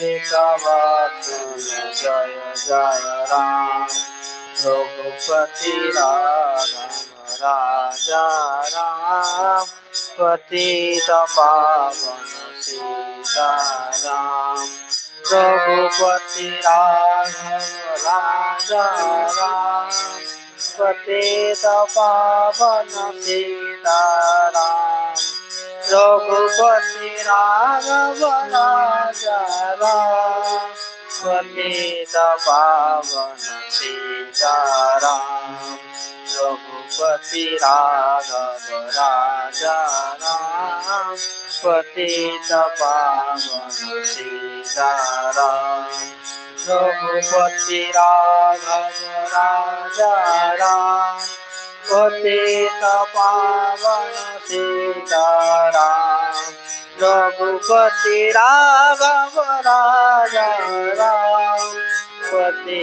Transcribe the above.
वितवतुल जय जय राम रघुपति राघव राजा राम पतित पावन सीताराम रघुपति राघव राजा राम पतित पावन सीताराम रघुपति राघव राजा राम पतित पावन सीताराम रघुपति राघव राजा राम पतित पावन सीताराम रघुपति राघव राजा राम पतित पावन सीताराम रघुपति राघव राजा राम पतित